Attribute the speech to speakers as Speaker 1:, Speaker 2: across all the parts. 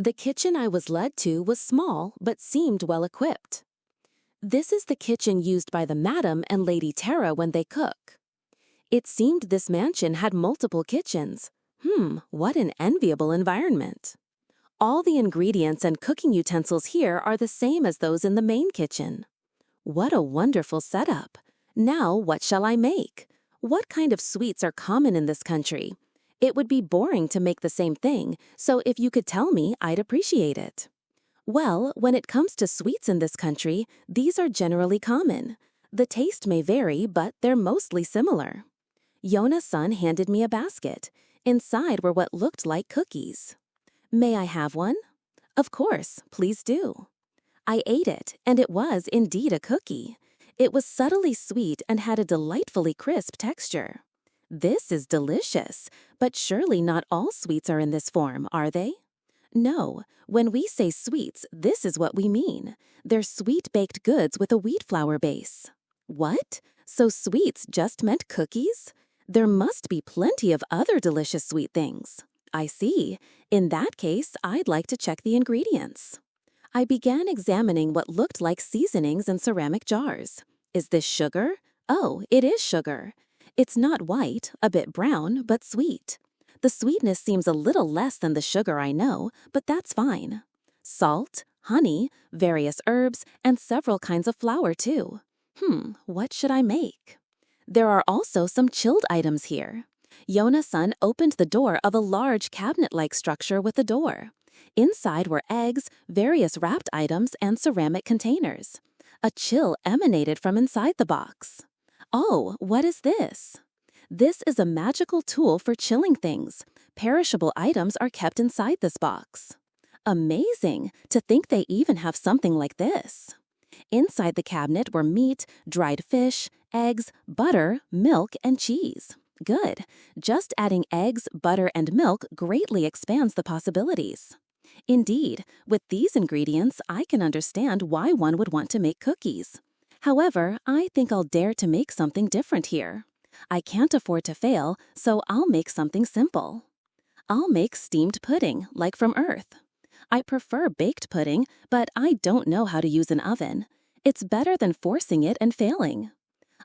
Speaker 1: The kitchen I was led to was small but seemed well equipped. This is the kitchen used by the Madam and Lady Tara when they cook. It seemed this mansion had multiple kitchens. What an enviable environment. All the ingredients and cooking utensils here are the same as those in the main kitchen. What a wonderful setup. Now what shall I make? What kind of sweets are common in this country? It would be boring to make the same thing, so if you could tell me, I'd appreciate it. Well, when it comes to sweets in this country, these are generally common. The taste may vary, but they're mostly similar. Yona-san handed me a basket. Inside were what looked like cookies. May I have one? Of course, please do. I ate it, and it was indeed a cookie. It was subtly sweet and had a delightfully crisp texture. This is delicious, but surely not all sweets are in this form, are they? No, when we say sweets, this is what we mean. They're sweet baked goods with a wheat flour base. What? So sweets just meant cookies? There must be plenty of other delicious sweet things. I see. In that case, I'd like to check the ingredients. I began examining what looked like seasonings in ceramic jars. Is this sugar? Oh, it is sugar. It's not white, a bit brown, but sweet. The sweetness seems a little less than the sugar I know, but that's fine. Salt, honey, various herbs, and several kinds of flour too. What should I make? There are also some chilled items here. Yona-san opened the door of a large cabinet-like structure with a door. Inside were eggs, various wrapped items, and ceramic containers. A chill emanated from inside the box. Oh, what is this? This is a magical tool for chilling things. Perishable items are kept inside this box. Amazing! To think they even have something like this. Inside the cabinet were meat, dried fish, eggs, butter, milk, and cheese. Good. Just adding eggs, butter, and milk greatly expands the possibilities. Indeed, with these ingredients, I can understand why one would want to make cookies. However, I think I'll dare to make something different here. I can't afford to fail, so I'll make something simple. I'll make steamed pudding, like from Earth. I prefer baked pudding, but I don't know how to use an oven. It's better than forcing it and failing.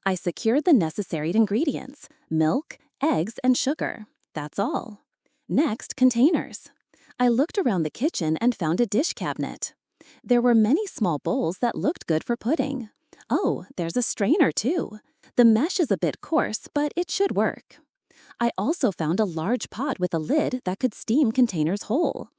Speaker 1: I secured the necessary ingredients: milk, eggs, and sugar. That's all. Next, containers. I looked around the kitchen and found a dish cabinet. There were many small bowls that looked good for pudding. Oh, there's a strainer too. The mesh is a bit coarse, but it should work. I also found a large pot with a lid that could steam containers whole.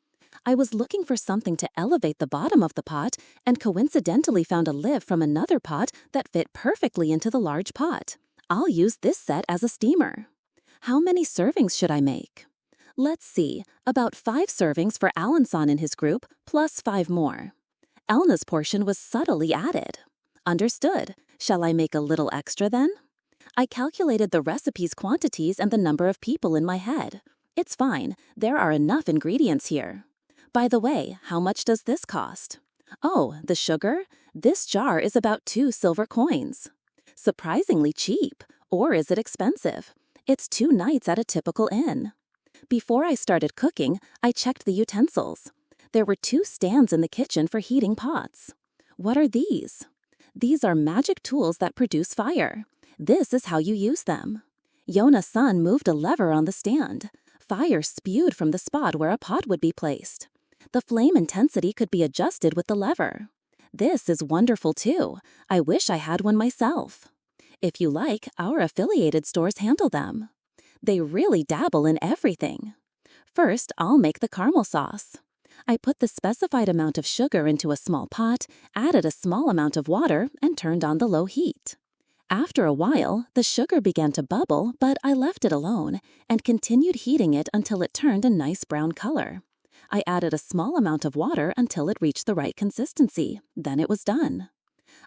Speaker 1: I was looking for something to elevate the bottom of the pot and coincidentally found a lid from another pot that fit perfectly into the large pot. I'll use this set as a steamer. How many servings should I make? Let's see, about 5 servings for Alan-san and his group, plus 5 more. Elna's portion was subtly added. Understood. Shall I make a little extra then? I calculated the recipe's quantities and the number of people in my head. It's fine, there are enough ingredients here. By the way, how much does this cost? Oh, the sugar? This jar is about 2 silver coins. Surprisingly cheap. Or is it expensive? It's 2 nights at a typical inn. Before I started cooking, I checked the utensils. There were 2 stands in the kitchen for heating pots. What are these? These are magic tools that produce fire. This is how you use them. Yona-san moved a lever on the stand. Fire spewed from the spot where a pot would be placed. The flame intensity could be adjusted with the lever. This is wonderful too. I wish I had one myself. If you like, our affiliated stores handle them. They really dabble in everything. First, I'll make the caramel sauce. I put the specified amount of sugar into a small pot, added a small amount of water, and turned on the low heat. After a while, the sugar began to bubble, but I left it alone and continued heating it until it turned a nice brown color. I added a small amount of water until it reached the right consistency. Then it was done.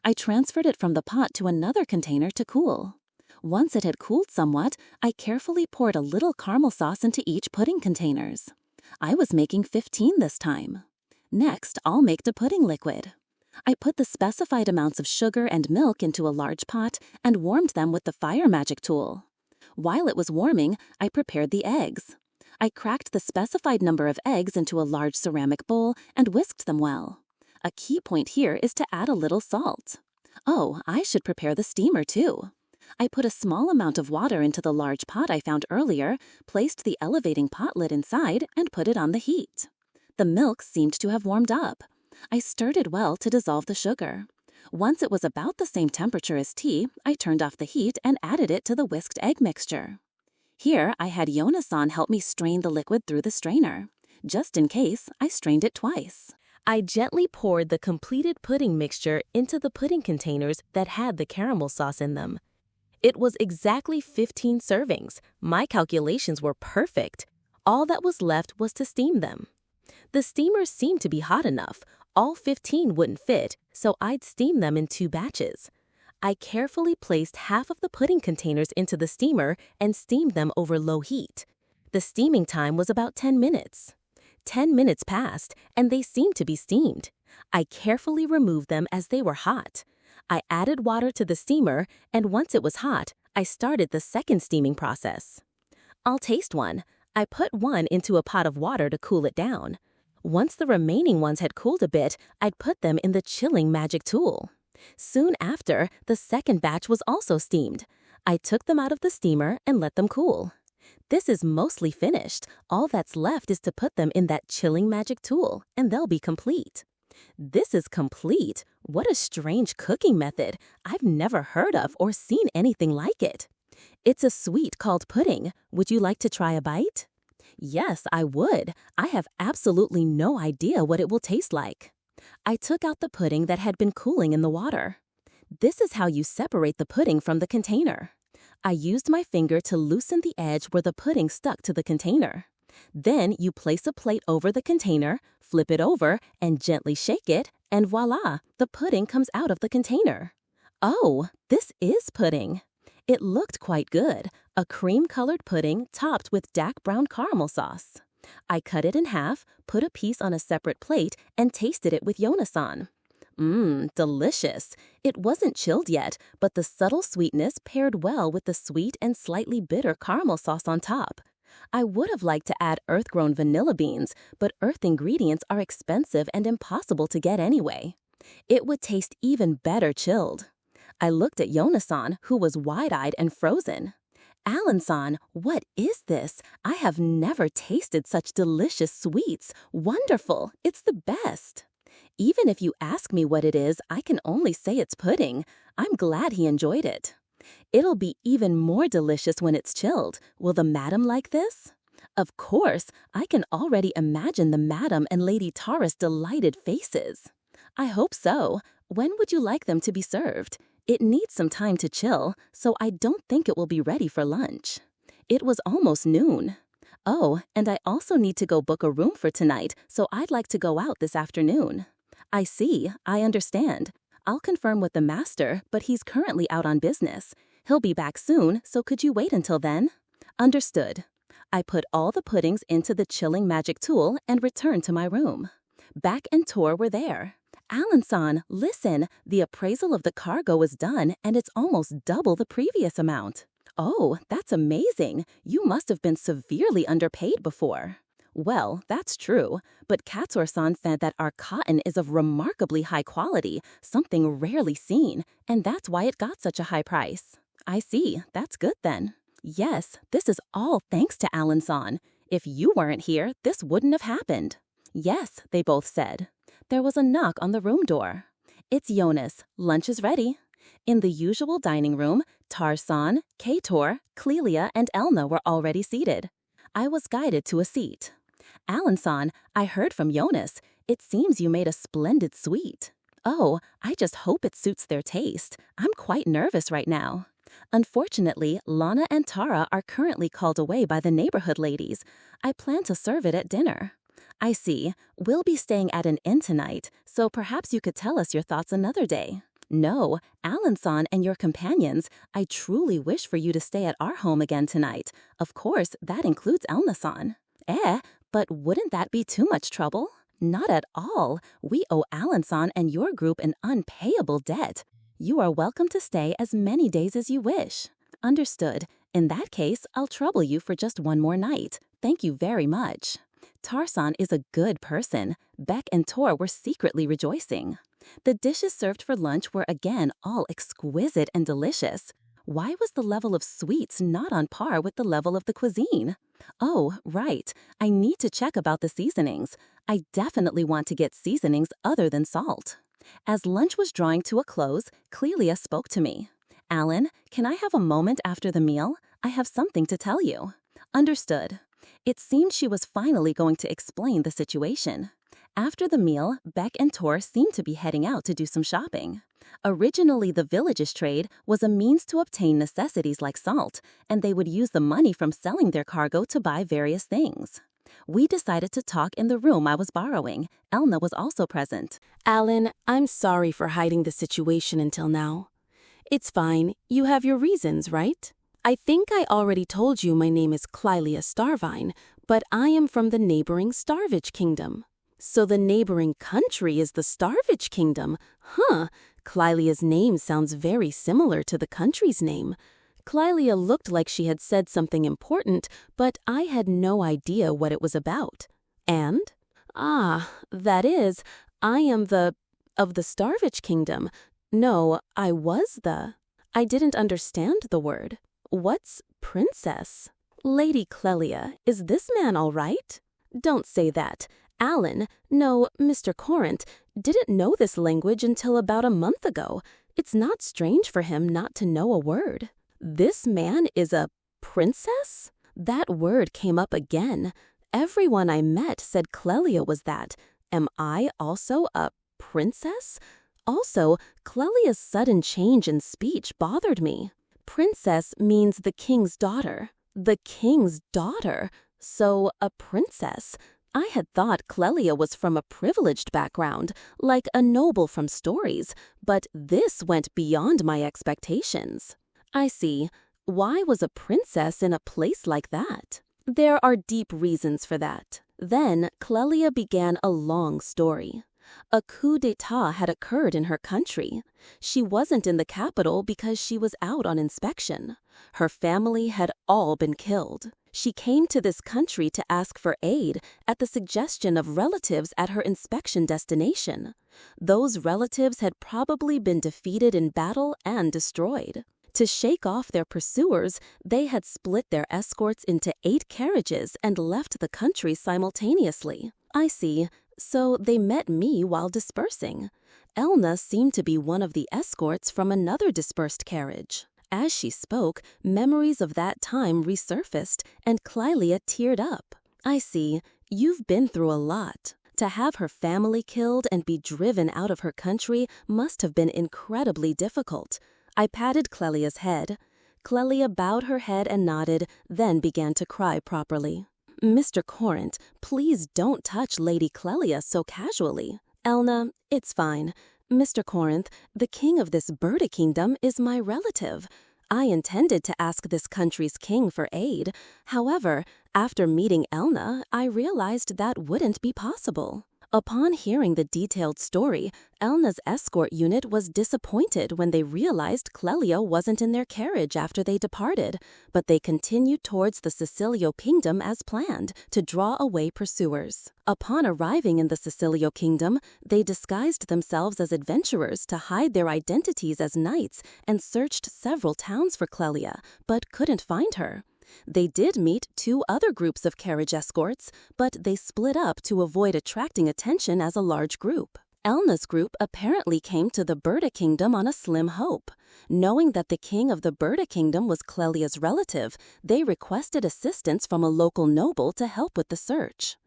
Speaker 1: I transferred it from the pot to another container to cool. Once it had cooled somewhat, I carefully poured a little caramel sauce into each pudding containers. I was making 15 this time. Next, I'll make the pudding liquid. I put the specified amounts of sugar and milk into a large pot and warmed them with the fire magic tool. While it was warming, I prepared the eggs. I cracked the specified number of eggs into a large ceramic bowl and whisked them well. A key point here is to add a little salt. Oh, I should prepare the steamer too. I put a small amount of water into the large pot I found earlier, placed the elevating pot lid inside, and put it on the heat. The milk seemed to have warmed up. I stirred it well to dissolve the sugar. Once it was about the same temperature as tea, I turned off the heat and added it to the whisked egg mixture. Here, I had Jonas-san help me strain the liquid through the strainer. Just in case, I strained it twice.
Speaker 2: I gently poured the completed pudding mixture into the pudding containers that had the caramel sauce in them. It was exactly 15 servings. My calculations were perfect. All that was left was to steam them. The steamer seemed to be hot enough. All 15 wouldn't fit, so I'd steam them in 2 batches. I carefully placed half of the pudding containers into the steamer and steamed them over low heat. The steaming time was about 10 minutes. 10 minutes passed, and they seemed to be steamed. I carefully removed them as they were hot. I added water to the steamer, and once it was hot, I started the second steaming process. I'll taste one. I put one into a pot of water to cool it down. Once the remaining ones had cooled a bit, I'd put them in the chilling magic tool. Soon after, the second batch was also steamed. I took them out of the steamer and let them cool. This is mostly finished. All that's left is to put them in that chilling magic tool, and they'll be complete. This is complete. What a strange cooking method. I've never heard of or seen anything like it. It's a sweet called pudding. Would you like to try a bite? Yes, I would. I have absolutely no idea what it will taste like. I took out the pudding that had been cooling in the water. This is how you separate the pudding from the container. I used my finger to loosen the edge where the pudding stuck to the container. Then you place a plate over the container, flip it over, and gently shake it, and voila, the pudding comes out of the container. Oh, this is pudding. It looked quite good, a cream-colored pudding topped with dark brown caramel sauce. I cut it in half, put a piece on a separate plate, and tasted it with Jonas-san. Delicious. It wasn't chilled yet, but the subtle sweetness paired well with the sweet and slightly bitter caramel sauce on top. I would have liked to add earth-grown vanilla beans, but earth ingredients are expensive and impossible to get anyway. It would taste even better chilled. I looked at Jonas-san, who was wide-eyed and frozen. Alan-san, what is this? I have never tasted such delicious sweets. Wonderful. It's the best. Even if you ask me what it is, I can only say it's pudding. I'm glad he enjoyed it. It'll be even more delicious when it's chilled. Will the madam like this? Of course, I can already imagine the madam and Lady Tara's delighted faces. I hope so. When would you like them to be served? It needs some time to chill, so I don't think it will be ready for lunch. It was almost noon. Oh, and I also need to go book a room for tonight, so I'd like to go out this afternoon. I see. I understand. I'll confirm with the master, but he's currently out on business. He'll be back soon, so could you wait until then? Understood. I put all the puddings into the chilling magic tool and returned to my room. Back and Tor were there. Alan-san, listen, the appraisal of the cargo was done and it's almost double the previous amount. Oh, that's amazing. You must have been severely underpaid before. Well, that's true, but Katsur-san said that our cotton is of remarkably high quality, something rarely seen, and that's why it got such a high price. I see, that's good then. Yes, this is all thanks to Alan-san. If you weren't here, this wouldn't have happened. Yes, they both said. There was a knock on the room door. It's Jonas. Lunch is ready. In the usual dining room, Tar-san, Kator, Clelia, and Elna were already seated. I was guided to a seat. Alan-san, I heard from Jonas. It seems you made a splendid sweet. Oh, I just hope it suits their taste. I'm quite nervous right now. Unfortunately, Lana and Tara are currently called away by the neighborhood ladies. I plan to serve it at dinner. I see. We'll be staying at an inn tonight, so perhaps you could tell us your thoughts another day. No, Alan-san and your companions, I truly wish for you to stay at our home again tonight. Of course, that includes Elna-san. But wouldn't that be too much trouble? Not at all. We owe Alan-san and your group an unpayable debt. You are welcome to stay as many days as you wish. Understood. In that case, I'll trouble you for just one more night. Thank you very much. Tarsan is a good person. Beck and Tor were secretly rejoicing. The dishes served for lunch were again all exquisite and delicious. Why was the level of sweets not on par with the level of the cuisine? Oh, right. I need to check about the seasonings. I definitely want to get seasonings other than salt. As lunch was drawing to a close, Clelia spoke to me. Alan, can I have a moment after the meal? I have something to tell you. Understood. It seemed she was finally going to explain the situation. After the meal, Beck and Tor seemed to be heading out to do some shopping. Originally, the village's trade was a means to obtain necessities like salt, and they would use the money from selling their cargo to buy various things. We decided to talk in the room I was borrowing. Elna was also present.
Speaker 1: Alan, I'm sorry for hiding the situation until now. It's fine. You have your reasons, right? I think I already told you my name is Clelia Starvine, but I am from the neighboring Starvage Kingdom. So the neighboring country is the Starvage Kingdom. Huh. Clelia's name sounds very similar to the country's name. Clelia looked like she had said something important, but I had no idea what it was about. And? That is, I am of the Starvage Kingdom. No, I was I didn't understand the word. What's princess? Lady Clelia, is this man all right? Don't say that. Alan, no, Mr. Corinth, didn't know this language until about a month ago. It's not strange for him not to know a word. This man is a princess? That word came up again. Everyone I met said Clelia was that. Am I also a princess? Also, Clelia's sudden change in speech bothered me. Princess means the king's daughter. The king's daughter? So, a princess. I had thought Clelia was from a privileged background, like a noble from stories, but this went beyond my expectations. I see. Why was a princess in a place like that? There are deep reasons for that. Then, Clelia began a long story. A coup d'etat had occurred in her country. She wasn't in the capital because she was out on inspection. Her family had all been killed. She came to this country to ask for aid at the suggestion of relatives at her inspection destination. Those relatives had probably been defeated in battle and destroyed. To shake off their pursuers, they had split their escorts into 8 carriages and left the country simultaneously. I see. So they met me while dispersing. Elna seemed to be one of the escorts from another dispersed carriage. As she spoke, memories of that time resurfaced, and Clelia teared up. I see. You've been through a lot. To have her family killed and be driven out of her country must have been incredibly difficult. I patted Clelia's head. Clelia bowed her head and nodded, then began to cry properly. Mr. Corinth, please don't touch Lady Clelia so casually. Elna, it's fine. Mr. Corinth, the king of this Birda kingdom is my relative. I intended to ask this country's king for aid. However, after meeting Elna, I realized that wouldn't be possible. Upon hearing the detailed story, Elna's escort unit was disappointed when they realized Clelia wasn't in their carriage after they departed, but they continued towards the Sicilio kingdom as planned to draw away pursuers. Upon arriving in the Sicilio kingdom, they disguised themselves as adventurers to hide their identities as knights and searched several towns for Clelia, but couldn't find her. They did meet 2 other groups of carriage escorts, but they split up to avoid attracting attention as a large group. Elna's group apparently came to the Birda kingdom on a slim hope. Knowing that the king of the Birda kingdom was Clelia's relative, they requested assistance from a local noble to help with the search.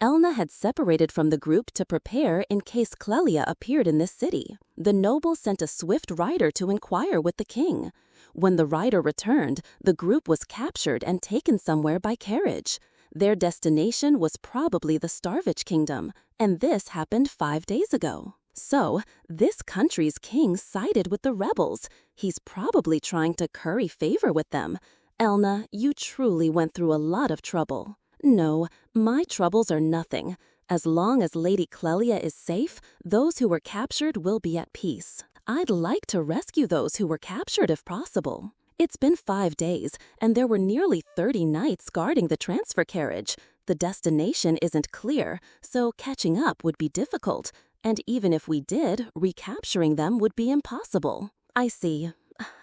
Speaker 1: Elna had separated from the group to prepare in case Clelia appeared in this city. The noble sent a swift rider to inquire with the king. When the rider returned, the group was captured and taken somewhere by carriage. Their destination was probably the Starvage Kingdom, and this happened 5 days ago. So, this country's king sided with the rebels. He's probably trying to curry favor with them. Elna, you truly went through a lot of trouble. No, my troubles are nothing. As long as Lady Clelia is safe, those who were captured will be at peace. I'd like to rescue those who were captured if possible. It's been 5 days, and there were nearly 30 knights guarding the transfer carriage. The destination isn't clear, so catching up would be difficult, and even if we did, recapturing them would be impossible. I see.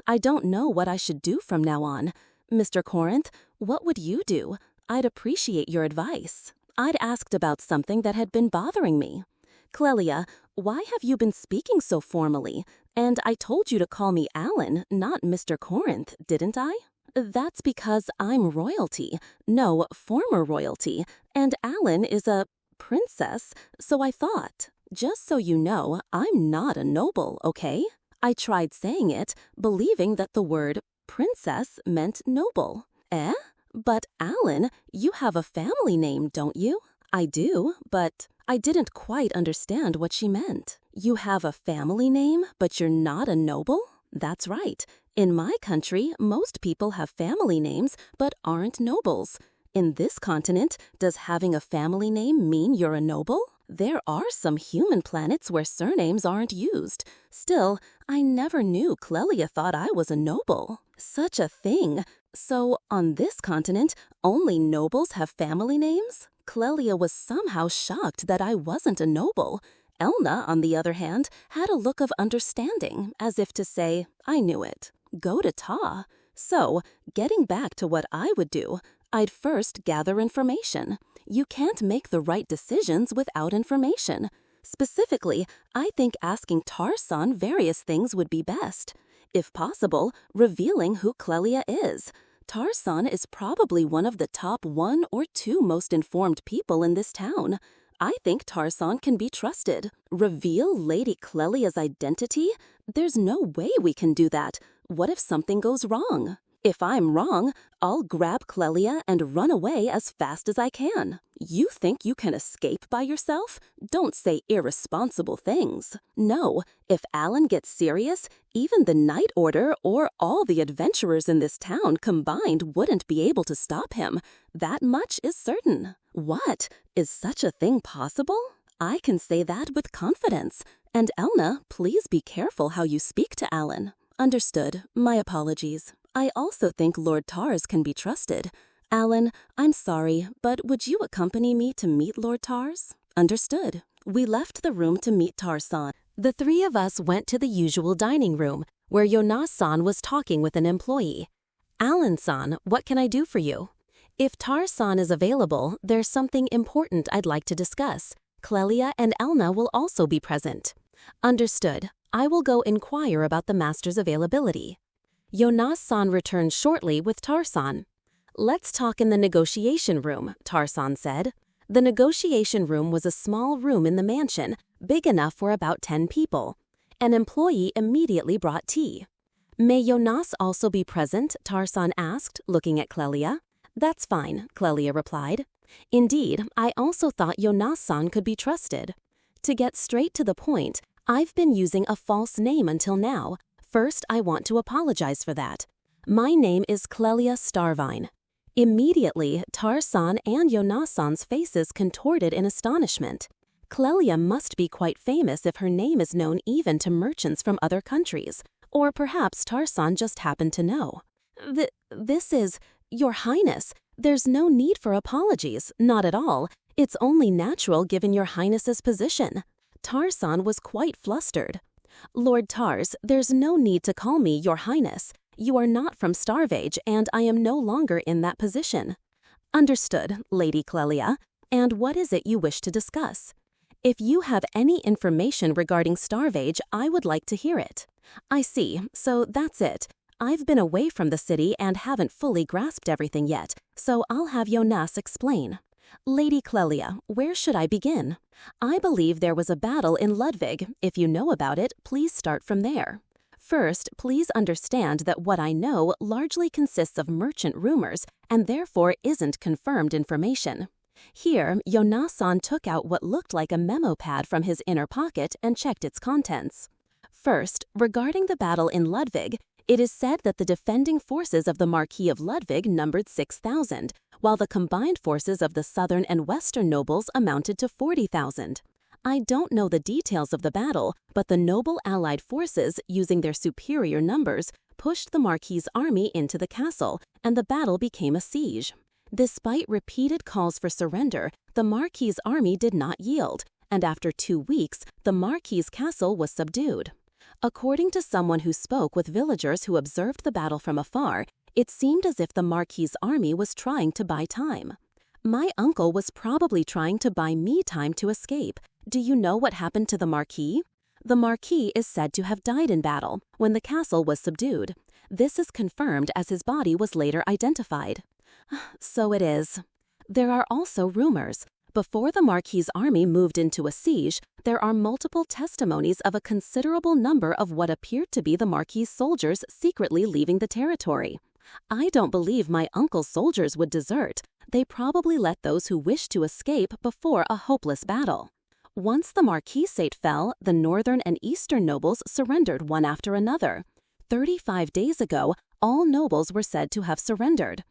Speaker 1: I don't know what I should do from now on. Mr. Corinth, what would you do? I'd appreciate your advice. I'd asked about something that had been bothering me. Clelia, why have you been speaking so formally? And I told you to call me Alan, not Mr. Corinth, didn't I? That's because I'm royalty. No, former royalty. And Alan is a princess, so I thought. Just so you know, I'm not a noble, okay? I tried saying it, believing that the word princess meant noble. Eh? But Alan, you have a family name, don't you? I do, but I didn't quite understand what she meant. You have a family name, but you're not a noble? That's right. In my country, most people have family names, but aren't nobles. In this continent, does having a family name mean you're a noble? There are some human planets where surnames aren't used. Still, I never knew Clelia thought I was a noble. Such a thing. So, on this continent, only nobles have family names? Clelia was somehow shocked that I wasn't a noble. Elna, on the other hand, had a look of understanding, as if to say, I knew it. Go to Ta. So, getting back to what I would do, I'd first gather information. You can't make the right decisions without information. Specifically, I think asking Tarsan various things would be best. If possible, revealing who Clelia is. Tarsan is probably one of the top 1 or 2 most informed people in this town. I think Tarsan can be trusted. Reveal Lady Clelia's identity? There's no way we can do that. What if something goes wrong? If I'm wrong, I'll grab Clelia and run away as fast as I can. You think you can escape by yourself? Don't say irresponsible things. No, if Alan gets serious, even the Knight Order or all the adventurers in this town combined wouldn't be able to stop him. That much is certain. What? Is such a thing possible? I can say that with confidence. And Elna, please be careful how you speak to Alan. Understood. My apologies. I also think Lord Tars can be trusted. Alan, I'm sorry, but would you accompany me to meet Lord Tars? Understood. We left the room to meet Tarsan. The 3 of us went to the usual dining room, where Jonas-san was talking with an employee. Alan-san, what can I do for you? If Tarsan is available, there's something important I'd like to discuss. Clelia and Elna will also be present. Understood. I will go inquire about the master's availability. Jonas-san returned shortly with Tarsan. Let's talk in the negotiation room, Tarsan said. The negotiation room was a small room in the mansion, big enough for about 10 people. An employee immediately brought tea. May Jonas also be present, Tarsan asked, looking at Clelia. That's fine, Clelia replied. Indeed, I also thought Jonas-san could be trusted. To get straight to the point, I've been using a false name until now. First, I want to apologize for that. My name is Clelia Starvine. Immediately, Tarsan and Jonas-san's faces contorted in astonishment. Clelia must be quite famous if her name is known even to merchants from other countries. Or perhaps Tarsan just happened to know. This is, Your Highness, there's no need for apologies, not at all. It's only natural given Your Highness's position. Tarsan was quite flustered. Lord Tars, there's no need to call me Your Highness. You are not from Starvage, and I am no longer in that position. Understood, Lady Clelia. And what is it you wish to discuss? If you have any information regarding Starvage, I would like to hear it. I see, so that's it. I've been away from the city and haven't fully grasped everything yet, so I'll have Jonas explain. Lady Clelia, where should I begin? I believe there was a battle in Ludwig. If you know about it, please start from there. First, please understand that what I know largely consists of merchant rumors and therefore isn't confirmed information. Here, Jonas-san took out what looked like a memo pad from his inner pocket and checked its contents. First, regarding the battle in Ludwig, it is said that the defending forces of the Marquis of Ludwig numbered 6,000, while the combined forces of the southern and western nobles amounted to 40,000. I don't know the details of the battle, but the noble allied forces, using their superior numbers, pushed the Marquis' army into the castle, and the battle became a siege. Despite repeated calls for surrender, the Marquis' army did not yield, and after 2 weeks, the Marquis' castle was subdued. According to someone who spoke with villagers who observed the battle from afar, it seemed as if the Marquis' army was trying to buy time. My uncle was probably trying to buy me time to escape. Do you know what happened to the Marquis? The Marquis is said to have died in battle when the castle was subdued. This is confirmed as his body was later identified. So it is. There are also rumors. Before the Marquis' army moved into a siege, there are multiple testimonies of a considerable number of what appeared to be the Marquis' soldiers secretly leaving the territory. I don't believe my uncle's soldiers would desert. They probably let those who wished to escape before a hopeless battle. Once the Marquisate fell, the northern and eastern nobles surrendered one after another. 35 days ago, all nobles were said to have surrendered.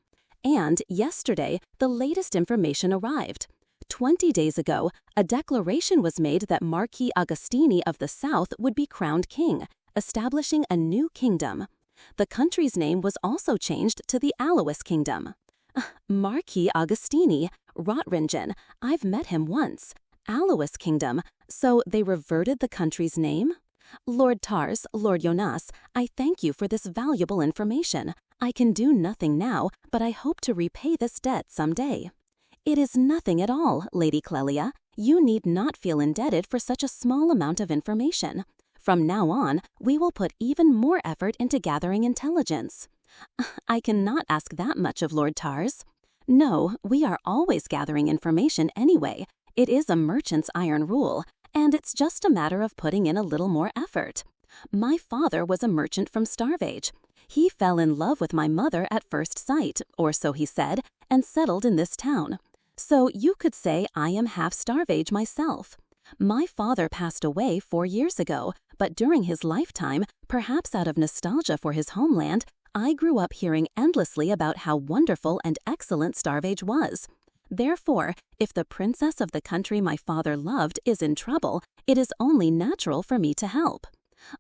Speaker 1: And yesterday, the latest information arrived. 20 days ago, a declaration was made that Marquis Agostini of the South would be crowned king, establishing a new kingdom. The country's name was also changed to the Alois Kingdom. Marquis Agostini, Rotringen, I've met him once. Alois Kingdom, so they reverted the country's name? Lord Tars, Lord Jonas, I thank you for this valuable information. I can do nothing now, but I hope to repay this debt someday. It is nothing at all, Lady Clelia. You need not feel indebted for such a small amount of information. From now on, we will put even more effort into gathering intelligence. I cannot ask that much of Lord Tars. No, we are always gathering information anyway. It is a merchant's iron rule, and it's just a matter of putting in a little more effort. My father was a merchant from Starvage. He fell in love with my mother at first sight, or so he said, and settled in this town. So you could say I am half Starvage myself. My father passed away 4 years ago, but during his lifetime, perhaps out of nostalgia for his homeland, I grew up hearing endlessly about how wonderful and excellent Starvage was. Therefore, if the princess of the country my father loved is in trouble, it is only natural for me to help.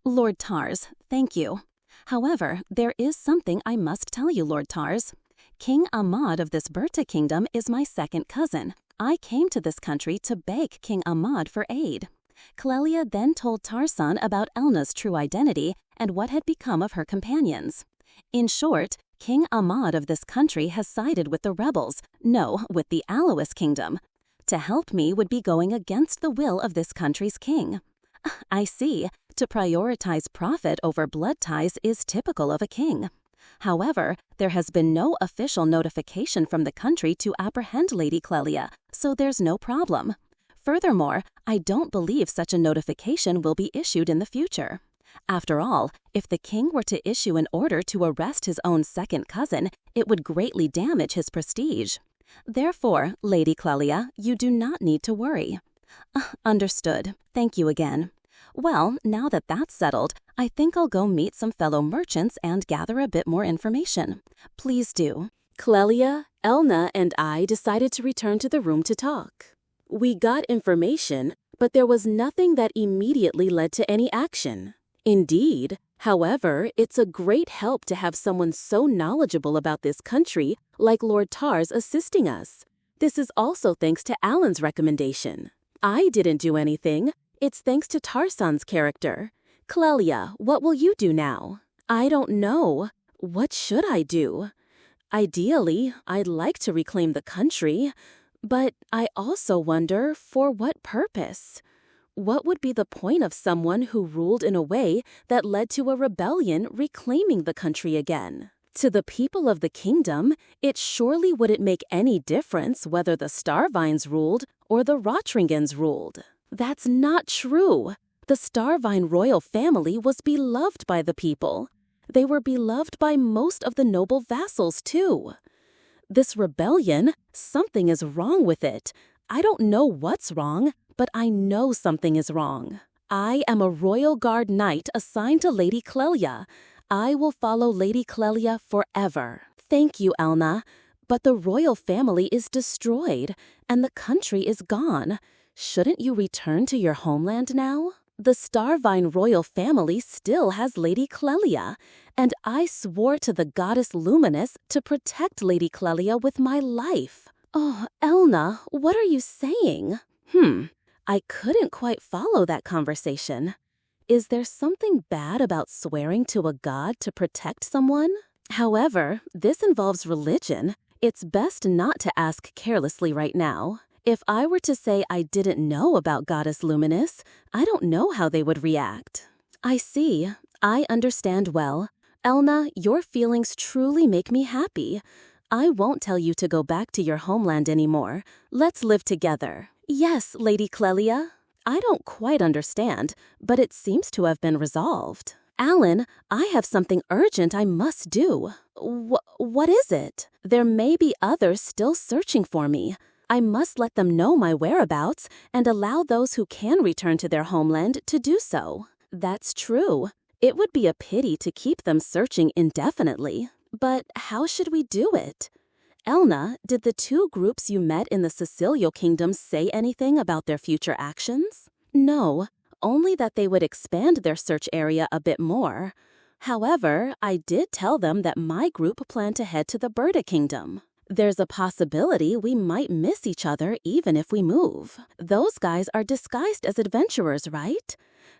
Speaker 1: Lord Tars, thank you. However, there is something I must tell you, Lord Tars. King Ahmad of this Berta kingdom is my second cousin. I came to this country to beg King Ahmad for aid. Clelia then told Tarsan about Elna's true identity and what had become of her companions. In short, King Ahmad of this country has sided with the rebels, no, with the Alois Kingdom. To help me would be going against the will of this country's king. I see. To prioritize profit over blood ties is typical of a king. However, there has been no official notification from the country to apprehend Lady Clelia, so there's no problem. Furthermore, I don't believe such a notification will be issued in the future. After all, if the king were to issue an order to arrest his own second cousin, it would greatly damage his prestige. Therefore, Lady Clelia, you do not need to worry. Understood. Thank you again. Well, now that that's settled, I think I'll go meet some fellow merchants and gather a bit more information. Please do. Clelia, Elna, and I decided to return to the room to talk. We got information, but there was nothing that immediately led to any action. Indeed, however, it's a great help to have someone so knowledgeable about this country like Lord Tars assisting us. This is also thanks to Alan's recommendation. I didn't do anything. It's thanks to Tarsan's character. Clelia, what will you do now? I don't know. What should I do? Ideally, I'd like to reclaim the country, but I also wonder for what purpose? What would be the point of someone who ruled in a way that led to a rebellion reclaiming the country again? To the people of the kingdom, it surely wouldn't make any difference whether the Starvines ruled or the Rotringens ruled. That's not true. The Starvine royal family was beloved by the people. They were beloved by most of the noble vassals, too. This rebellion, something is wrong with it. I don't know what's wrong, but I know something is wrong. I am a royal guard knight assigned to Lady Clelia. I will follow Lady Clelia forever. Thank you, Elna. But the royal family is destroyed, and the country is gone. Shouldn't you return to your homeland now? The Starvine royal family still has Lady Clelia, and I swore to the goddess Luminous to protect Lady Clelia with my life. Oh, Elna, what are you saying? I couldn't quite follow that conversation. Is there something bad about swearing to a god to protect someone? However, this involves religion. It's best not to ask carelessly right now. If I were to say I didn't know about Goddess Luminous, I don't know how they would react. I see. I understand well. Elna, your feelings truly make me happy. I won't tell you to go back to your homeland anymore. Let's live together. Yes, Lady Clelia. I don't quite understand, but it seems to have been resolved. Alan, I have something urgent I must do. What is it? There may be others still searching for me. I must let them know my whereabouts and allow those who can return to their homeland to do so. That's true. It would be a pity to keep them searching indefinitely. But how should we do it? Elna, did the two groups you met in the Sicilial Kingdom say anything about their future actions? No, only that they would expand their search area a bit more. However, I did tell them that my group planned to head to the Berta Kingdom. There's a possibility we might miss each other even if we move. Those guys are disguised as adventurers, right?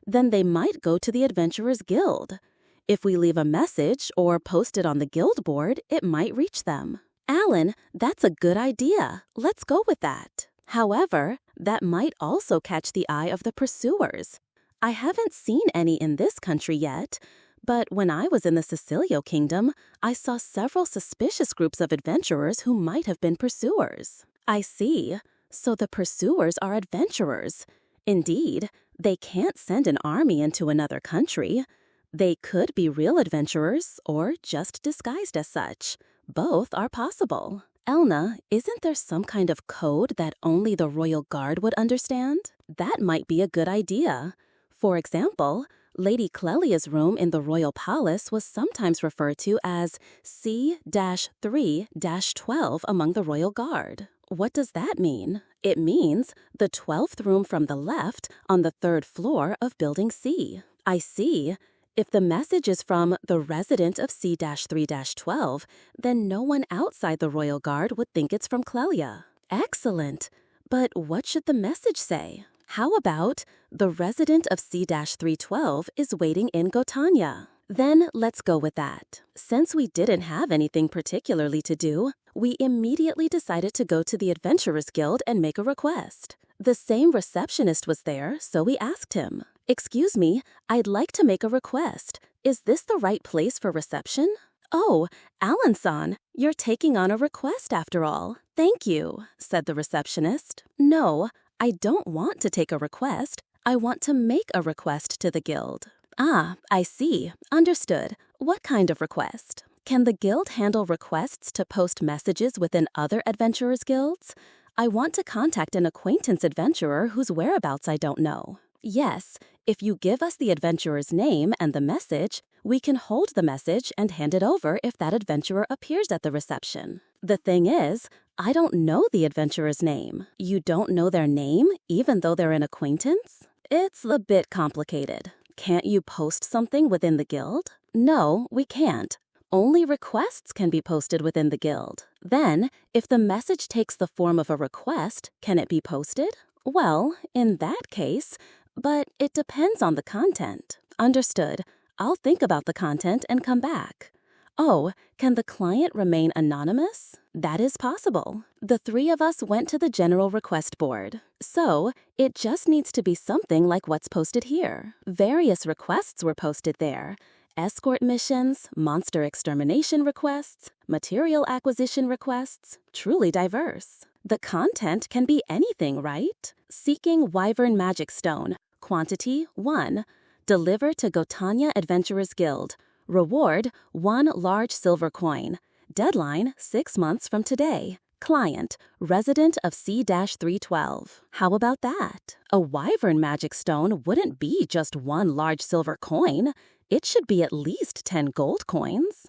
Speaker 1: Then they might go to the Adventurers Guild. If we leave a message or post it on the guild board, it might reach them. Alan, that's a good idea. Let's go with that. However, that might also catch the eye of the pursuers. I haven't seen any in this country yet, but when I was in the Sicilial Kingdom, I saw several suspicious groups of adventurers who might have been pursuers. I see. So the pursuers are adventurers. Indeed, they can't send an army into another country. They could be real adventurers or just disguised as such. Both are possible. Elna, isn't there some kind of code that only the Royal Guard would understand? That might be a good idea. For example, Lady Clelia's room in the Royal Palace was sometimes referred to as C-3-12 among the Royal Guard. What does that mean? It means the 12th room from the left on the 3rd floor of Building C. I see. If the message is from the resident of C-3-12, then no one outside the Royal Guard would think it's from Clelia. Excellent. But what should the message say? How about the resident of C-312 is waiting in Gotanya? Then let's go with that. Since we didn't have anything particularly to do, we immediately decided to go to the Adventurers Guild and make a request. The same receptionist was there, so we asked him. Excuse me, I'd like to make a request. Is this the right place for reception? Oh, Alan-san, you're taking on a request after all. Thank you, said the receptionist. No, I don't want to take a request. I want to make a request to the guild. Ah, I see. Understood. What kind of request? Can the guild handle requests to post messages within other adventurers' guilds? I want to contact an acquaintance adventurer whose whereabouts I don't know. Yes, if you give us the adventurer's name and the message, we can hold the message and hand it over if that adventurer appears at the reception. The thing is, I don't know the adventurer's name. You don't know their name, even though they're an acquaintance? It's a bit complicated. Can't you post something within the guild? No, we can't. Only requests can be posted within the guild. Then, if the message takes the form of a request, can it be posted? Well, in that case, but it depends on the content. Understood. I'll think about the content and come back. Oh, can the client remain anonymous? That is possible. The three of us went to the general request board. So, it just needs to be something like what's posted here. Various requests were posted there. Escort missions, monster extermination requests, material acquisition requests, truly diverse. The content can be anything, right? Seeking Wyvern Magic Stone, quantity 1. Deliver to Gotanya Adventurers Guild. Reward, 1 large silver coin. Deadline, 6 months from today. Client, resident of C-312. How about that? A Wyvern Magic Stone wouldn't be just 1 large silver coin. It should be at least 10 gold coins.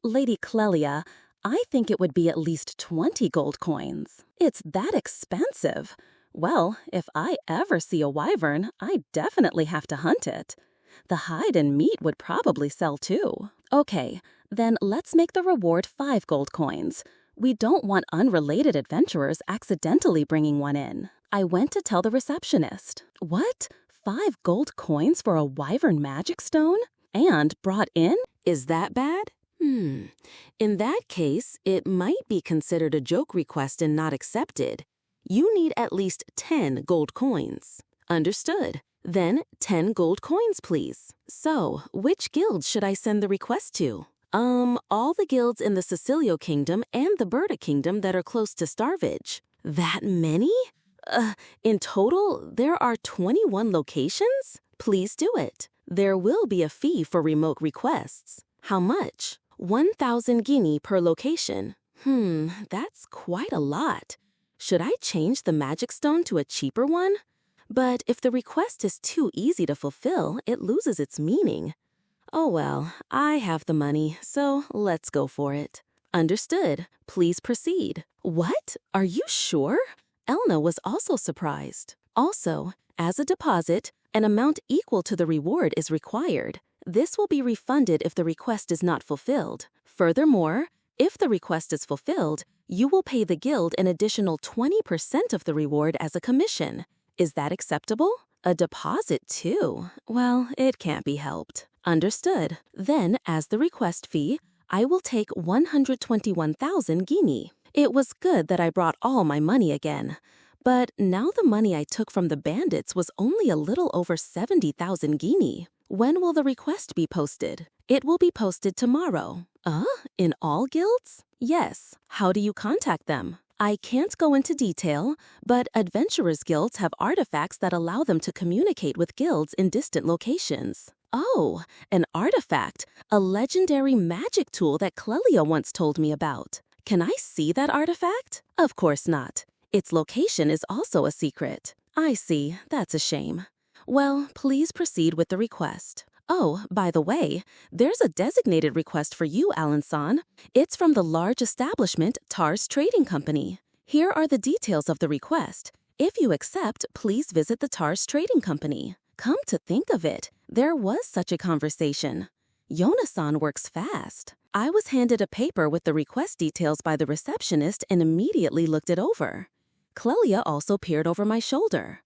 Speaker 1: Lady Clelia, I think it would be at least 20 gold coins. It's that expensive.
Speaker 2: Well, if I ever see a wyvern, I definitely have to hunt it. The hide and meat would probably sell too. Okay, then let's make the reward 5 gold coins. We don't want unrelated adventurers accidentally bringing one in. I went to tell the receptionist. What? 5 gold coins for a wyvern magic stone? And brought in?
Speaker 1: Is that bad? In that case, it might be considered a joke request and not accepted. You need at least 10 gold coins. Understood. Then 10 gold coins, please. So, which guilds should I send the request to? All the guilds in the Sicilio Kingdom and the Berta Kingdom that are close to Starvage. That many? In total, there are 21 locations? Please do it. There will be a fee for remote requests. How much? 1,000 guinea per location. That's quite a lot. Should I change the magic stone to a cheaper one? But if the request is too easy to fulfill, it loses its meaning. Oh well, I have the money, so let's go for it. Understood. Please proceed. What? Are you sure? Elna was also surprised. Also, as a deposit, an amount equal to the reward is required. This will be refunded if the request is not fulfilled. Furthermore, if the request is fulfilled, you will pay the guild an additional 20% of the reward as a commission. Is that acceptable? A deposit, too. Well, it can't be helped. Understood. Then, as the request fee, I will take 121,000 guinea. It was good that I brought all my money again. But now the money I took from the bandits was only a little over 70,000 guinea. When will the request be posted? It will be posted tomorrow. In all guilds? Yes. How do you contact them? I can't go into detail, but adventurers' guilds have artifacts that allow them to communicate with guilds in distant locations. Oh, an artifact, a legendary magic tool that Clelia once told me about. Can I see that artifact? Of course not. Its location is also a secret. I see. That's a shame. Well, please proceed with the request. Oh, by the way, there's a designated request for you, Alan-san. It's from the large establishment Tars Trading Company. Here are the details of the request. If you accept, please visit the Tars Trading Company. Come to think of it, there was such a conversation. Yona-san works fast. I was handed a paper with the request details by the receptionist and immediately looked it over. Clelia also peered over my shoulder.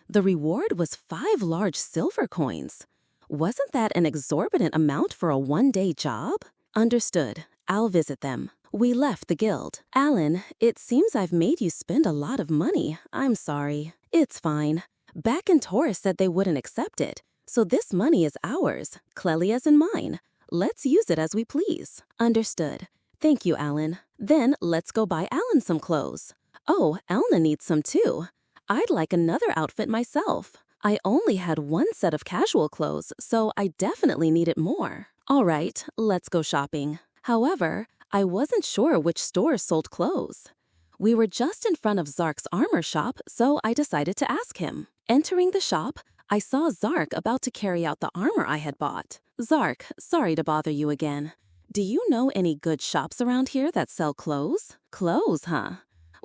Speaker 1: The reward was 5 large silver coins. Wasn't that an exorbitant amount for a one-day job? Understood. I'll visit them. We left the guild. Alan, it seems I've made you spend a lot of money. I'm sorry. It's fine. Back in Taurus said they wouldn't accept it, so this money is ours, Clelia's and mine. Let's use it as we please. Understood. Thank you, Alan. Then let's go buy Alan some clothes. Oh, Elna needs some too. I'd like another outfit myself. I only had one set of casual clothes, so I definitely needed more. All right, let's go shopping. However, I wasn't sure which stores sold clothes. We were just in front of Zark's armor shop, so I decided to ask him. Entering the shop, I saw Zark about to carry out the armor I had bought. Zark, sorry to bother you again. Do you know any good shops around here that sell clothes? Clothes, huh?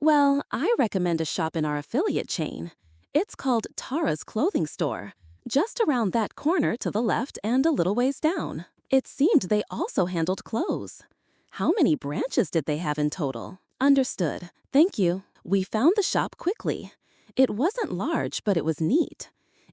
Speaker 1: Well, I recommend a shop in our affiliate chain. It's called Tara's Clothing Store, just around that corner to the left and a little ways down. It seemed they also handled clothes. How many branches did they have in total? Understood. Thank you. We found the shop quickly. It wasn't large, but it was neat.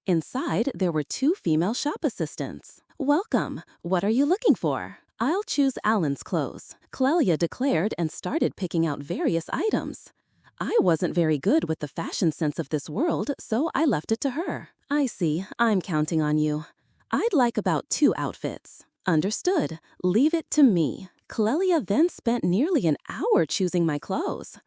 Speaker 1: Inside, there were 2 female shop assistants. Welcome. What are you looking for? I'll choose Alan's clothes. Clelia declared and started picking out various items. I wasn't very good with the fashion sense of this world, so I left it to her. I see. I'm counting on you. I'd like about 2 outfits. Understood. Leave it to me. Clelia then spent nearly an hour choosing my clothes.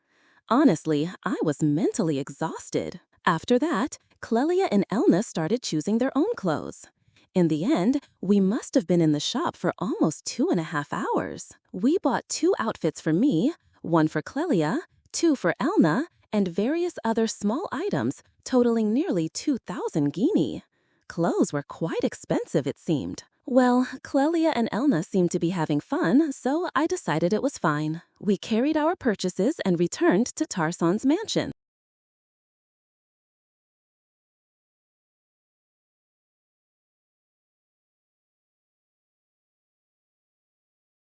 Speaker 1: Honestly, I was mentally exhausted. After that, Clelia and Elna started choosing their own clothes. In the end, we must have been in the shop for almost 2.5 hours. We bought 2 outfits for me, 1 for Clelia, 2 for Elna, and various other small items totaling nearly 2,000 guinea. Clothes were quite expensive, it seemed. Well, Clelia and Elna seemed to be having fun, so I decided it was fine. We carried our purchases and returned to Tarsan's mansion.